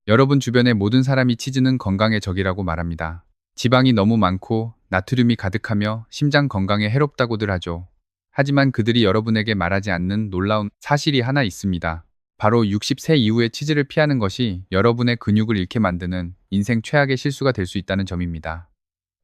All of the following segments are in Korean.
여러분 주변의 모든 사람이 치즈는 건강의 적이라고 말합니다. 지방이 너무 많고 나트륨이 가득하며 심장 건강에 해롭다고들 하죠. 하지만 그들이 여러분에게 말하지 않는 놀라운 사실이 하나 있습니다. 바로 60세 이후에 치즈를 피하는 것이 여러분의 근육을 잃게 만드는 인생 최악의 실수가 될 수 있다는 점입니다.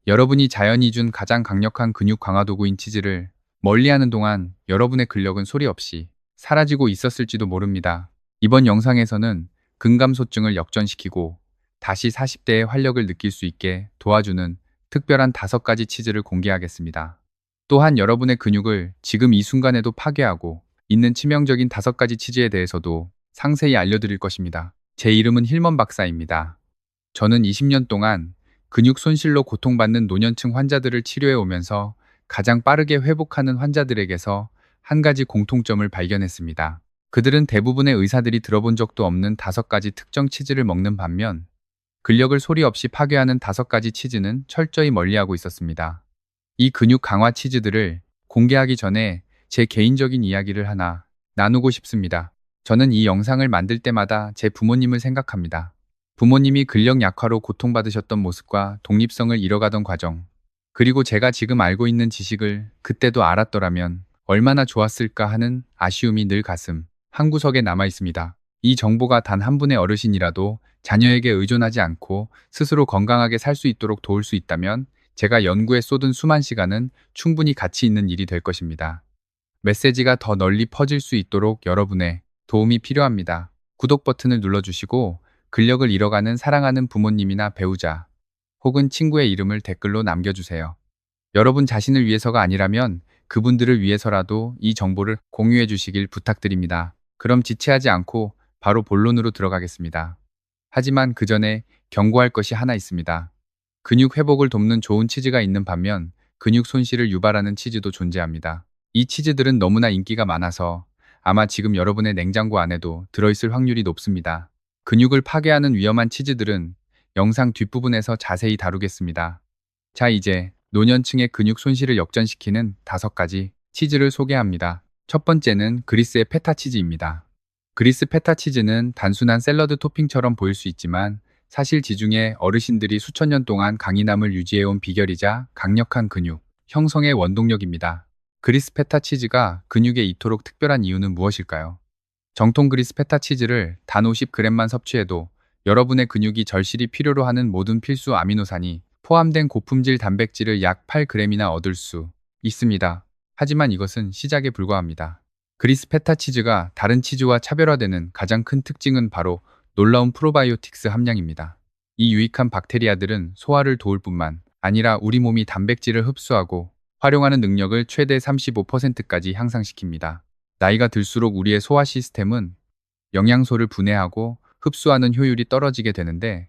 여러분이 자연이 준 가장 강력한 근육 강화 도구인 치즈를 멀리하는 동안 여러분의 근력은 소리 없이 사라지고 있었을지도 모릅니다. 이번 영상에서는 근감소증을 역전시키고 다시 40대의 활력을 느낄 수 있게 도와주는 특별한 5가지 치즈를 공개하겠습니다. 또한 여러분의 근육을 지금 이 순간에도 파괴하고 있는 치명적인 5가지 치즈에 대해서도 상세히 알려드릴 것입니다. 제 이름은 힐먼 박사입니다. 저는 20년 동안 근육 손실로 고통받는 노년층 환자들을 치료해 오면서 가장 빠르게 회복하는 환자들에게서 한 가지 공통점을 발견했습니다. 그들은 대부분의 의사들이 들어본 적도 없는 5가지 특정 치즈를 먹는 반면 근력을 소리 없이 파괴하는 5가지 치즈는 철저히 멀리하고 있었습니다. 이 근육 강화 치즈들을 공개하기 전에 제 개인적인 이야기를 하나 나누고 싶습니다. 저는 이 영상을 만들 때마다 제 부모님을 생각합니다. 부모님이 근력 약화로 고통받으셨던 모습과 독립성을 잃어가던 과정, 그리고 제가 지금 알고 있는 지식을 그때도 알았더라면 얼마나 좋았을까 하는 아쉬움이 늘 가슴 한구석에 남아 있습니다. 이 정보가 단 한 분의 어르신이라도 자녀에게 의존하지 않고 스스로 건강하게 살 수 있도록 도울 수 있다면 제가 연구에 쏟은 수만 시간은 충분히 가치 있는 일이 될 것입니다. 메시지가 더 널리 퍼질 수 있도록 여러분의 도움이 필요합니다. 구독 버튼을 눌러주시고 근력을 잃어가는 사랑하는 부모님이나 배우자 혹은 친구의 이름을 댓글로 남겨주세요. 여러분 자신을 위해서가 아니라면 그분들을 위해서라도 이 정보를 공유해 주시길 부탁드립니다. 그럼 지체하지 않고 바로 본론으로 들어가겠습니다. 하지만 그 전에 경고할 것이 하나 있습니다. 근육 회복을 돕는 좋은 치즈가 있는 반면 근육 손실을 유발하는 치즈도 존재합니다. 이 치즈들은 너무나 인기가 많아서 아마 지금 여러분의 냉장고 안에도 들어있을 확률이 높습니다. 근육을 파괴하는 위험한 치즈들은 영상 뒷부분에서 자세히 다루겠습니다. 자, 이제 노년층의 근육 손실을 역전시키는 5가지 치즈를 소개합니다. 첫 번째는 그리스의 페타 치즈입니다. 그리스 페타 치즈는 단순한 샐러드 토핑처럼 보일 수 있지만 사실 지중해 어르신들이 수천 년 동안 강인함을 유지해온 비결이자 강력한 근육 형성의 원동력입니다. 그리스 페타 치즈가 근육에 이토록 특별한 이유는 무엇일까요? 정통 그리스 페타 치즈를 단 50g만 섭취해도 여러분의 근육이 절실히 필요로 하는 모든 필수 아미노산이 포함된 고품질 단백질을 약 8g이나 얻을 수 있습니다. 하지만 이것은 시작에 불과합니다. 그리스 페타 치즈가 다른 치즈와 차별화되는 가장 큰 특징은 바로 놀라운 프로바이오틱스 함량입니다. 이 유익한 박테리아들은 소화를 도울 뿐만 아니라 우리 몸이 단백질을 흡수하고 활용하는 능력을 최대 35%까지 향상시킵니다. 나이가 들수록 우리의 소화 시스템은 영양소를 분해하고 흡수하는 효율이 떨어지게 되는데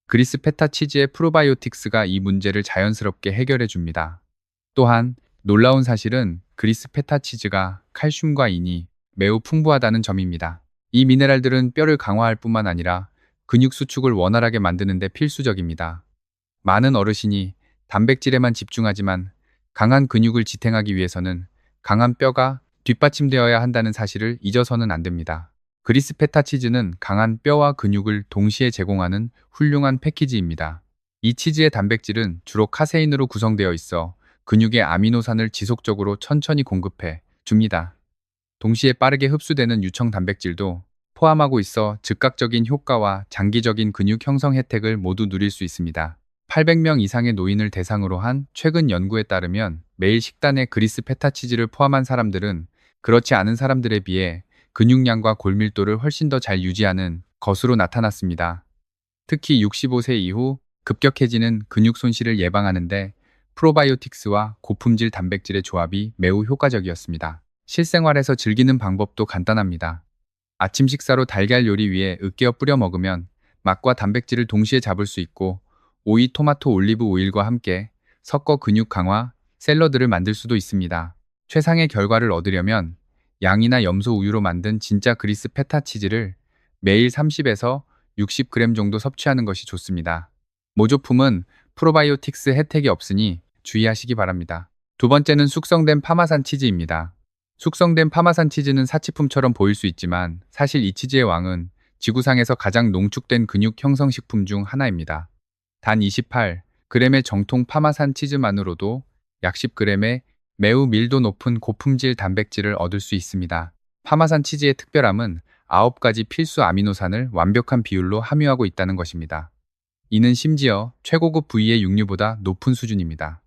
그리스 페타 치즈의 프로바이오틱스가 이 문제를 자연스럽게 해결해 줍니다. 또한 놀라운 사실은 그리스 페타 치즈가 칼슘과 인이 매우 풍부하다는 점입니다. 이 미네랄들은 뼈를 강화할 뿐만 아니라 근육 수축을 원활하게 만드는 데 필수적입니다. 많은 어르신이 단백질에만 집중하지만 강한 근육을 지탱하기 위해서는 강한 뼈가 뒷받침되어야 한다는 사실을 잊어서는 안 됩니다. 그리스 페타 치즈는 강한 뼈와 근육을 동시에 제공하는 훌륭한 패키지입니다. 이 치즈의 단백질은 주로 카세인으로 구성되어 있어 근육의 아미노산을 지속적으로 천천히 공급해 줍니다. 동시에 빠르게 흡수되는 유청 단백질도 포함하고 있어 즉각적인 효과와 장기적인 근육 형성 혜택을 모두 누릴 수 있습니다. 800명 이상의 노인을 대상으로 한 최근 연구에 따르면 매일 식단에 그리스 페타 치즈를 포함한 사람들은 그렇지 않은 사람들에 비해 근육량과 골밀도를 훨씬 더 잘 유지하는 것으로 나타났습니다. 특히 65세 이후 급격해지는 근육 손실을 예방하는데 프로바이오틱스와 고품질 단백질의 조합이 매우 효과적이었습니다. 실생활에서 즐기는 방법도 간단합니다. 아침 식사로 달걀 요리 위에 으깨어 뿌려 먹으면 맛과 단백질을 동시에 잡을 수 있고 오이, 토마토, 올리브 오일과 함께 섞어 근육 강화 샐러드를 만들 수도 있습니다. 최상의 결과를 얻으려면 양이나 염소 우유로 만든 진짜 그리스 페타 치즈를 매일 30에서 60g 정도 섭취하는 것이 좋습니다. 모조품은 프로바이오틱스 혜택이 없으니 주의하시기 바랍니다. 두 번째는 숙성된 파마산 치즈입니다. 숙성된 파마산 치즈는 사치품처럼 보일 수 있지만 사실 이 치즈의 왕은 지구상에서 가장 농축된 근육 형성 식품 중 하나입니다. 단 28g의 정통 파마산 치즈만으로도 약 10g의 매우 밀도 높은 고품질 단백질을 얻을 수 있습니다. 파마산 치즈의 특별함은 9가지 필수 아미노산을 완벽한 비율로 함유하고 있다는 것입니다. 이는 심지어 최고급 부위의 육류보다 높은 수준입니다.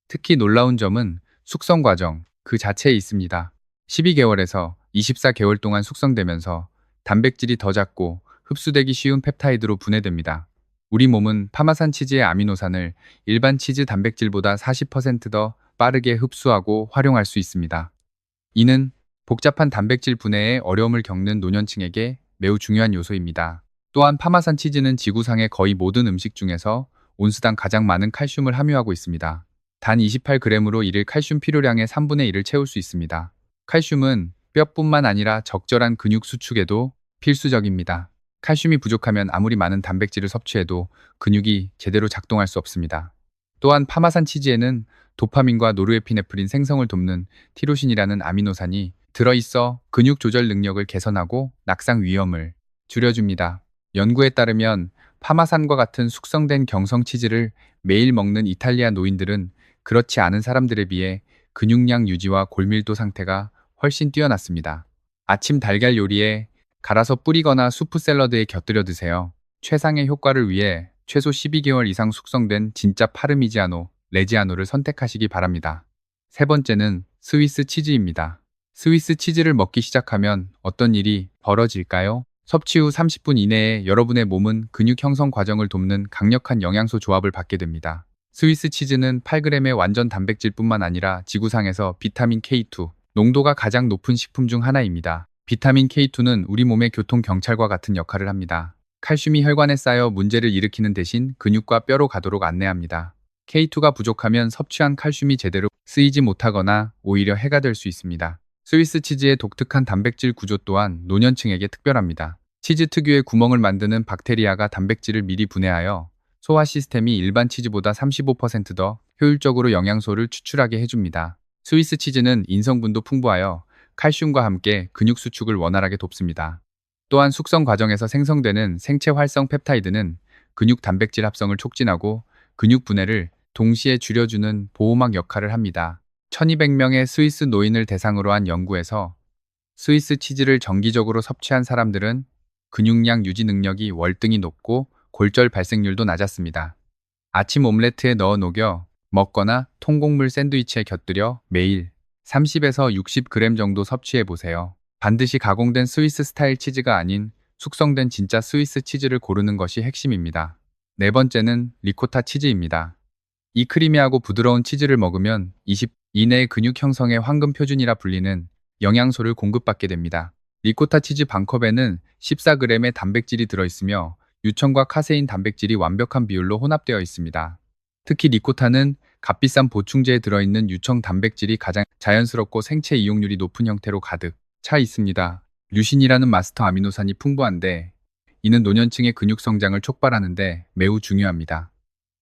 특히 놀라운 점은 숙성 과정 그 자체에 있습니다. 12개월에서 24개월 동안 숙성되면서 단백질이 더 작고 흡수되기 쉬운 펩타이드로 분해됩니다. 우리 몸은 파마산 치즈의 아미노산을 일반 치즈 단백질보다 40%더 빠르게 흡수하고 활용할 수 있습니다. 이는 복잡한 단백질 분해에 어려움을 겪는 노년층에게 매우 중요한 요소입니다. 또한 파마산 치즈는 지구상의 거의 모든 음식 중에서 온스당 가장 많은 칼슘을 함유하고 있습니다. 단 28g으로 일일 칼슘 필요량의 3분의 1을 채울 수 있습니다. 칼슘은 뼈뿐만 아니라 적절한 근육 수축에도 필수적입니다. 칼슘이 부족하면 아무리 많은 단백질을 섭취해도 근육이 제대로 작동할 수 없습니다. 또한 파마산 치즈에는 도파민과 노르에피네프린 생성을 돕는 티로신이라는 아미노산이 들어있어 근육 조절 능력을 개선하고 낙상 위험을 줄여줍니다. 연구에 따르면 파마산과 같은 숙성된 경성 치즈를 매일 먹는 이탈리아 노인들은 그렇지 않은 사람들에 비해 근육량 유지와 골밀도 상태가 훨씬 뛰어났습니다. 아침 달걀 요리에 갈아서 뿌리거나 수프 샐러드에 곁들여 드세요. 최상의 효과를 위해 최소 12개월 이상 숙성된 진짜 파르미지아노, 레지아노를 선택하시기 바랍니다. 세 번째는 스위스 치즈입니다. 스위스 치즈를 먹기 시작하면 어떤 일이 벌어질까요? 섭취 후 30분 이내에 여러분의 몸은 근육 형성 과정을 돕는 강력한 영양소 조합을 받게 됩니다. 스위스 치즈는 8g의 완전 단백질뿐만 아니라 지구상에서 비타민 K2, 농도가 가장 높은 식품 중 하나입니다. 비타민 K2는 우리 몸의 교통경찰과 같은 역할을 합니다. 칼슘이 혈관에 쌓여 문제를 일으키는 대신 근육과 뼈로 가도록 안내합니다. K2가 부족하면 섭취한 칼슘이 제대로 쓰이지 못하거나 오히려 해가 될 수 있습니다. 스위스 치즈의 독특한 단백질 구조 또한 노년층에게 특별합니다. 치즈 특유의 구멍을 만드는 박테리아가 단백질을 미리 분해하여 소화 시스템이 일반 치즈보다 35%더 효율적으로 영양소를 추출하게 해줍니다. 스위스 치즈는 인성분도 풍부하여 칼슘과 함께 근육 수축을 원활하게 돕습니다. 또한 숙성 과정에서 생성되는 생체 활성 펩타이드는 근육 단백질 합성을 촉진하고 근육 분해를 동시에 줄여주는 보호막 역할을 합니다. 1200명의 스위스 노인을 대상으로 한 연구에서 스위스 치즈를 정기적으로 섭취한 사람들은 근육량 유지 능력이 월등히 높고 골절 발생률도 낮았습니다. 아침 오믈렛에 넣어 녹여 먹거나 통곡물 샌드위치에 곁들여 매일 30에서 60g 정도 섭취해 보세요. 반드시 가공된 스위스 스타일 치즈가 아닌 숙성된 진짜 스위스 치즈를 고르는 것이 핵심입니다. 네 번째는 리코타 치즈입니다. 이 크리미하고 부드러운 치즈를 먹으면 20 이내의 근육 형성의 황금 표준이라 불리는 영양소를 공급받게 됩니다. 리코타 치즈 반컵에는 14g의 단백질이 들어있으며 유청과 카세인 단백질이 완벽한 비율로 혼합되어 있습니다. 특히 리코타는 값비싼 보충제에 들어있는 유청 단백질이 가장 자연스럽고 생체 이용률이 높은 형태로 가득 차 있습니다. 류신이라는 마스터 아미노산이 풍부한데 이는 노년층의 근육 성장을 촉발하는데 매우 중요합니다.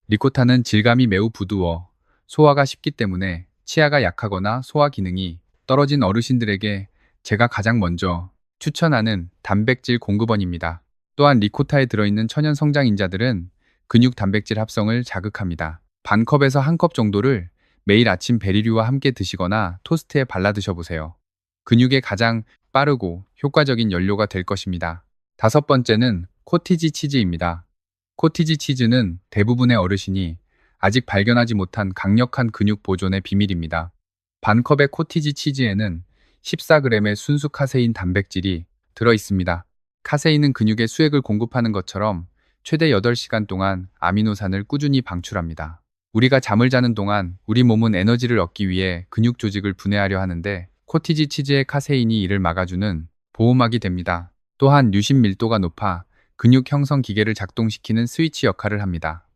리코타는 질감이 매우 부드워 소화가 쉽기 때문에 치아가 약하거나 소화 기능이 떨어진 어르신들에게 제가 가장 먼저 추천하는 단백질 공급원입니다. 또한 리코타에 들어있는 천연 성장인자들은 근육 단백질 합성을 자극합니다. 반컵에서 한 컵 정도를 매일 아침 베리류와 함께 드시거나 토스트에 발라 드셔보세요. 근육에 가장 빠르고 효과적인 연료가 될 것입니다. 다섯 번째는 코티지 치즈입니다. 코티지 치즈는 대부분의 어르신이 아직 발견하지 못한 강력한 근육 보존의 비밀입니다. 반컵의 코티지 치즈에는 14g의 순수 카세인 단백질이 들어있습니다. 카세인은 근육에 수액을 공급하는 것처럼 최대 8시간 동안 아미노산을 꾸준히 방출합니다. 우리가 잠을 자는 동안 우리 몸은 에너지를 얻기 위해 근육 조직을 분해하려 하는데 코티지 치즈의 카세인이 이를 막아주는 보호막이 됩니다. 또한 류신 밀도가 높아 근육 형성 기계를 작동시키는 스위치 역할을 합니다.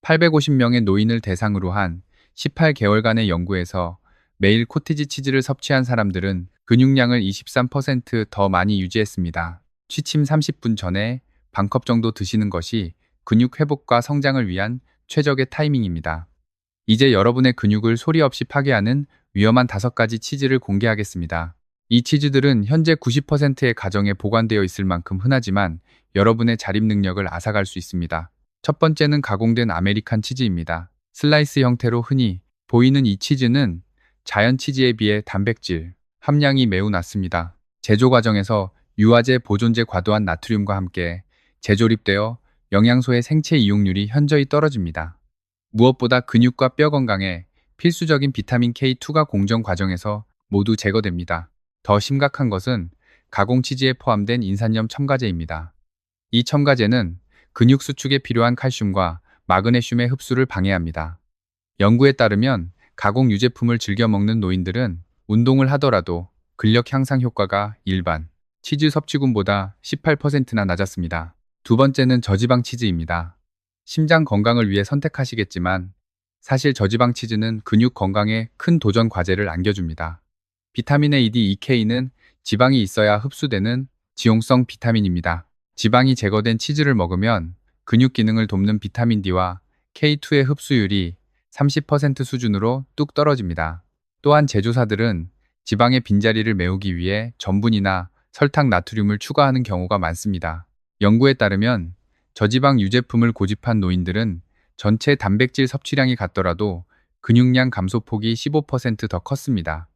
850명의 노인을 대상으로 한 18개월간의 연구에서 매일 코티지 치즈를 섭취한 사람들은 근육량을 23%더 많이 유지했습니다. 취침 30분 전에 반컵 정도 드시는 것이 근육 회복과 성장을 위한 최적의 타이밍입니다. 이제 여러분의 근육을 소리 없이 파괴하는 위험한 5가지 치즈를 공개하겠습니다. 이 치즈들은 현재 90%의 가정에 보관되어 있을 만큼 흔하지만 여러분의 자립 능력을 앗아갈 수 있습니다. 첫 번째는 가공된 아메리칸 치즈입니다. 슬라이스 형태로 흔히 보이는 이 치즈는 자연 치즈에 비해 단백질 함량이 매우 낮습니다. 제조 과정에서 유화제, 보존제, 과도한 나트륨과 함께 재조립되어 영양소의 생체 이용률이 현저히 떨어집니다. 무엇보다 근육과 뼈 건강에 필수적인 비타민 K2가 공정 과정에서 모두 제거됩니다. 더 심각한 것은 가공 치즈에 포함된 인산염 첨가제입니다. 이 첨가제는 근육 수축에 필요한 칼슘과 마그네슘의 흡수를 방해합니다. 연구에 따르면 가공 유제품을 즐겨 먹는 노인들은 운동을 하더라도 근력 향상 효과가 일반 치즈 섭취군보다 18%나 낮았습니다. 두 번째는 저지방 치즈입니다. 심장 건강을 위해 선택하시겠지만 사실 저지방 치즈는 근육 건강에 큰 도전 과제를 안겨줍니다. 비타민 A, D, EK는 지방이 있어야 흡수되는 지용성 비타민입니다. 지방이 제거된 치즈를 먹으면 근육 기능을 돕는 비타민 D와 K2의 흡수율이 30% 수준으로 뚝 떨어집니다. 또한 제조사들은 지방의 빈자리를 메우기 위해 전분이나 설탕, 나트륨을 추가하는 경우가 많습니다. 연구에 따르면 저지방 유제품을 고집한 노인들은 전체 단백질 섭취량이 같더라도 근육량 감소폭이 15%더 컸습니다.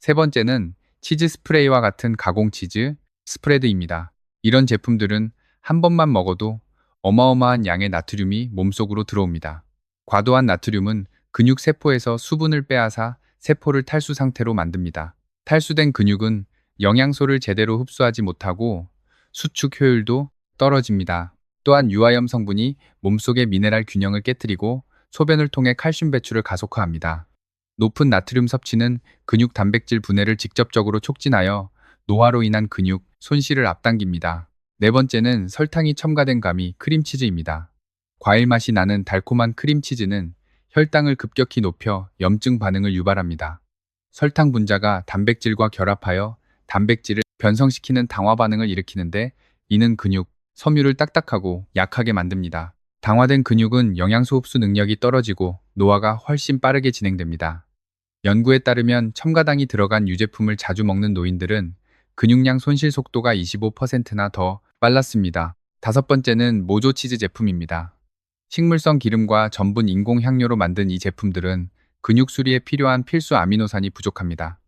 세 번째는 치즈 스프레이와 같은 가공 치즈 스프레드입니다. 이런 제품들은 한 번만 먹어도 어마어마한 양의 나트륨이 몸속으로 들어옵니다. 과도한 나트륨은 근육 세포에서 수분을 빼앗아 세포를 탈수 상태로 만듭니다. 탈수된 근육은 영양소를 제대로 흡수하지 못하고 수축 효율도 떨어집니다. 또한 유화염 성분이 몸속의 미네랄 균형을 깨뜨리고 소변을 통해 칼슘 배출을 가속화합니다. 높은 나트륨 섭취는 근육 단백질 분해를 직접적으로 촉진하여 노화로 인한 근육 손실을 앞당깁니다. 네 번째는 설탕이 첨가된 가미 크림치즈입니다. 과일 맛이 나는 달콤한 크림치즈는 혈당을 급격히 높여 염증 반응을 유발합니다. 설탕 분자가 단백질과 결합하여 단백질을 변성시키는 당화 반응을 일으키는데 이는 근육, 섬유를 딱딱하고 약하게 만듭니다. 당화된 근육은 영양소 흡수 능력이 떨어지고 노화가 훨씬 빠르게 진행됩니다. 연구에 따르면 첨가당이 들어간 유제품을 자주 먹는 노인들은 근육량 손실 속도가 25%나 더 빨랐습니다. 다섯 번째는 모조치즈 제품입니다. 식물성 기름과 전분 인공 향료로 만든 이 제품들은 근육 수리에 필요한 필수 아미노산이 부족합니다.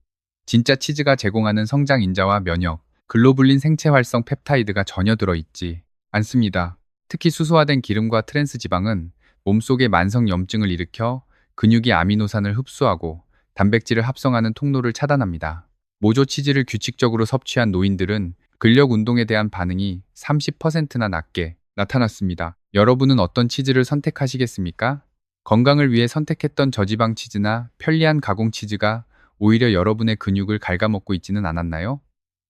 진짜 치즈가 제공하는 성장 인자와 면역, 글로불린 생체 활성 펩타이드가 전혀 들어있지 않습니다. 특히 수소화된 기름과 트랜스 지방은 몸속의 만성 염증을 일으켜 근육이 아미노산을 흡수하고 단백질을 합성하는 통로를 차단합니다. 모조 치즈를 규칙적으로 섭취한 노인들은 근력 운동에 대한 반응이 30%나 낮게 나타났습니다. 여러분은 어떤 치즈를 선택하시겠습니까? 건강을 위해 선택했던 저지방 치즈나 편리한 가공 치즈가 오히려 여러분의 근육을 갉아먹고 있지는 않았나요?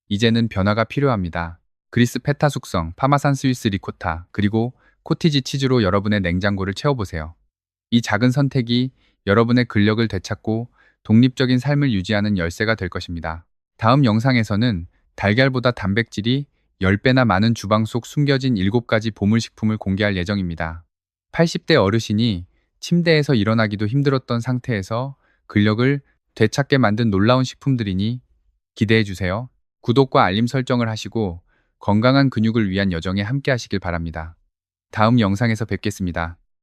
이제는 변화가 필요합니다. 그리스 페타 숙성, 파마산 스위스 리코타, 그리고 코티지 치즈로 여러분의 냉장고를 채워보세요. 이 작은 선택이 여러분의 근력을 되찾고 독립적인 삶을 유지하는 열쇠가 될 것입니다. 다음 영상에서는 달걀보다 단백질이 10배나 많은 주방 속 숨겨진 7가지 보물식품을 공개할 예정입니다. 80대 어르신이 침대에서 일어나기도 힘들었던 상태에서 근력을 되찾게 만든 놀라운 식품들이니 기대해주세요. 구독과 알림 설정을 하시고 건강한 근육을 위한 여정에 함께 하시길 바랍니다. 다음 영상에서 뵙겠습니다.